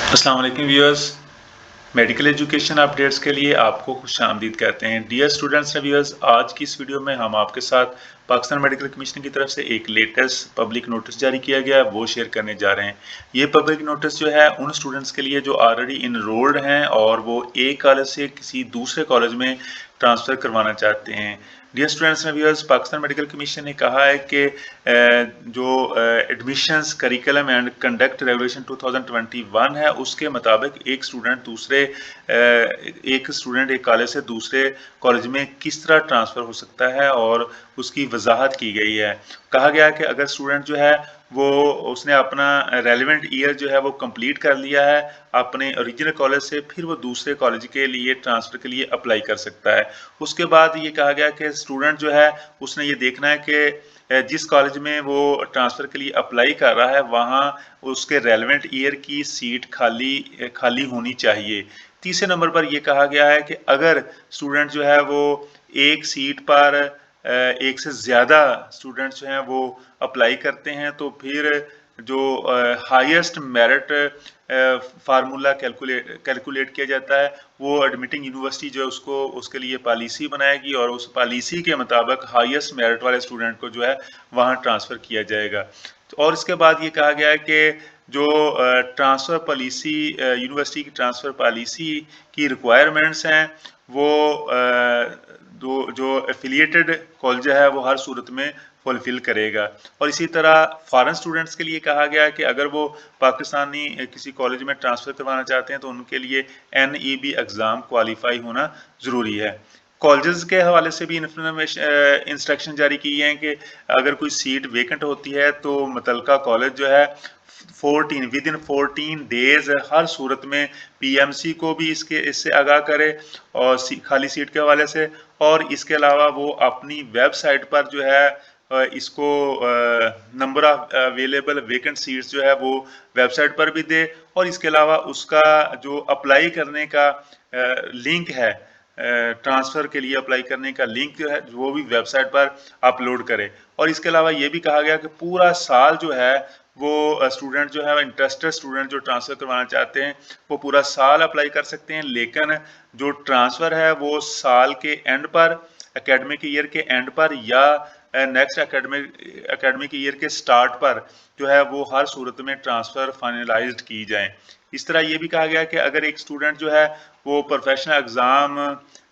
अस्सलाम वालेकुम viewers. Medical education updates के लिए आपको खुशामदीद कहते हैं। डियर स्टूडेंट्स एंड व्यूअर्स, आज की इस वीडियो में हम आपके साथ पाकिस्तान मेडिकल कमीशन की तरफ से एक लेटेस्ट पब्लिक नोटिस जारी किया गया है, वो शेयर करने जा रहे हैं। ये पब्लिक नोटिस जो है उन स्टूडेंट्स के लिए जो ऑलरेडी इनरोल्ड हैं और वो एक कॉलेज से किसी दूसरे कॉलेज में ट्रांसफ़र करवाना चाहते हैं। Dear students and viewers, Pakistan medical commission ने कहा है कि जो admissions curriculum and conduct regulation 2021 है, उसके मुताबिक एक स्टूडेंट एक कॉलेज से दूसरे कॉलेज में किस तरह ट्रांसफ़र हो सकता है और उसकी वजाहत की गई है। कहा गया कि अगर स्टूडेंट जो है वो उसने अपना रेलिवेंट ईयर जो है वो कंप्लीट कर लिया है अपने ओरिजिनल कॉलेज से, फिर वो दूसरे कॉलेज के लिए ट्रांसफ़र के लिए अप्लाई कर सकता है। उसके बाद ये कहा गया कि स्टूडेंट जो है उसने ये देखना है कि जिस कॉलेज में वो ट्रांसफ़र के लिए अप्लाई कर रहा है वहाँ उसके रेलिवेंट ईयर की सीट खाली होनी चाहिए। तीसरे नंबर पर यह कहा गया है कि अगर स्टूडेंट जो है वो एक सीट पर एक से ज़्यादा स्टूडेंट्स जो हैं वो अप्लाई करते हैं तो फिर जो हाईएस्ट मेरिट फार्मूला कैलकुलेट किया जाता है, वो एडमिटिंग यूनिवर्सिटी जो है उसके लिए पॉलिसी बनाएगी और उस पॉलिसी के मुताबिक हाईएस्ट मेरिट वाले स्टूडेंट को जो है वहाँ ट्रांसफ़र किया जाएगा। और इसके बाद ये कहा गया है कि जो ट्रांसफ़र पॉलिसी यूनिवर्सिटी की ट्रांसफ़र पॉलिसी की रिक्वायरमेंट्स हैं वो जो एफिलिएटेड कॉलेज है वो हर सूरत में फुलफिल करेगा। और इसी तरह फॉरेन स्टूडेंट्स के लिए कहा गया है कि अगर वो पाकिस्तानी किसी कॉलेज में ट्रांसफ़र करवाना चाहते हैं तो उनके लिए NEB एग्ज़ाम क्वालिफाई होना ज़रूरी है। कॉलेजेस के हवाले से भी इंस्ट्रक्शन जारी की हैं कि अगर कोई सीट वेकेंट होती है तो मुतलका कॉलेज जो है विद इन 14 डेज हर सूरत में PMC को भी इससे आगाह करे और खाली सीट के हवाले से, और इसके अलावा वो अपनी वेबसाइट पर जो है इसको number of available vacant seats जो है वो वेबसाइट पर भी दे, और इसके अलावा उसका जो अप्लाई करने का लिंक है, ट्रांसफ़र के लिए अप्लाई करने का लिंक जो है वो भी वेबसाइट पर अपलोड करे। और इसके अलावा ये भी कहा गया कि पूरा साल जो है वो स्टूडेंट जो है इंटरेस्टेड स्टूडेंट जो ट्रांसफ़र करवाना चाहते हैं वो पूरा साल अप्लाई कर सकते हैं, लेकिन जो ट्रांसफ़र है वो साल के एंड पर, एकेडमिक ईयर के एंड पर या नेक्स्ट एकेडमिक ईयर के स्टार्ट पर जो है वो हर सूरत में ट्रांसफ़र फाइनलाइज्ड की जाए। इस तरह ये भी कहा गया कि अगर एक स्टूडेंट जो है वो प्रोफेशनल एग्ज़ाम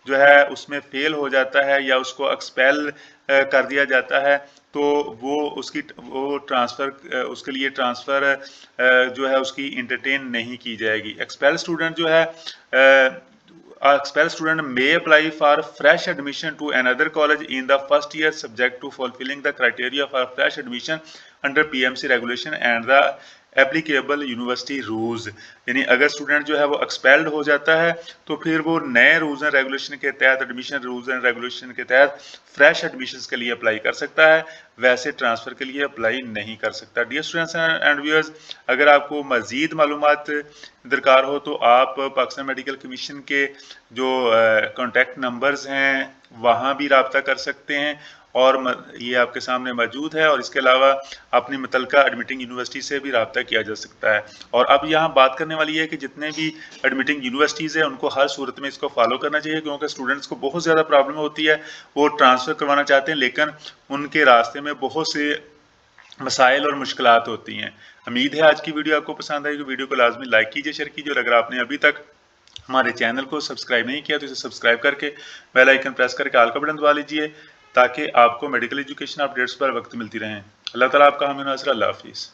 जो है उसमें फेल हो जाता है या उसको एक्सपेल कर दिया जाता है तो वो ट्रांसफ़र उसके लिए ट्रांसफ़र जो है उसकी इंटरटेन नहीं की जाएगी। एक्सपेल स्टूडेंट जो है expelled student may apply for fresh admission to another college in the first year subject to fulfilling the criteria for fresh admission under PMC regulation and the applicable university rules. यानी अगर student जो है वो expelled हो जाता है तो फिर वो नए रूल्स एंड रेगुलेशन के तहत, एडमिशन रूल्स एंड रेगुलेशन के तहत फ्रेश एडमिशंस के लिए अप्लाई कर सकता है, वैसे ट्रांसफ़र के लिए अप्लाई नहीं कर सकता। डियर स्टूडेंट्स एंड व्यूअर्स, अगर आपको मज़ीद मालूमात दरकार हो तो आप पाकिस्तान मेडिकल कमीशन के जो कॉन्टैक्ट नंबर्स हैं वहाँ भी रब्ता कर सकते हैं और ये आपके सामने मौजूद है, और इसके अलावा अपनी मुतलका एडमिटिंग यूनिवर्सिटी से भी रब्ता किया जा सकता है। और अब यहाँ बात करने वाली है कि जितने भी एडमिटिंग यूनिवर्सिटीज़ हैं उनको हर सूरत में इसको फॉलो करना चाहिए, क्योंकि स्टूडेंट्स को बहुत ज़्यादा प्रॉब्लम होती है, वो ट्रांसफ़र करवाना चाहते हैं लेकिन उनके रास्ते में बहुत से मसाइल और मुश्किलात होती हैं। उम्मीद है आज की वीडियो आपको पसंद आएगी। वीडियो को लाजमी लाइक कीजिए, शेयर कीजिए, और अगर आपने अभी तक हमारे चैनल को सब्सक्राइब नहीं किया तो इसे सब्सक्राइब करके बेल आइकन प्रेस करके ऑल का बटन दबा लीजिए ताकि आपको मेडिकल एजुकेशन अपडेट्स पर वक्त मिलती रहें। अल्लाह ताला आपका हामी नाज़िर। अल्लाह हाफिज़।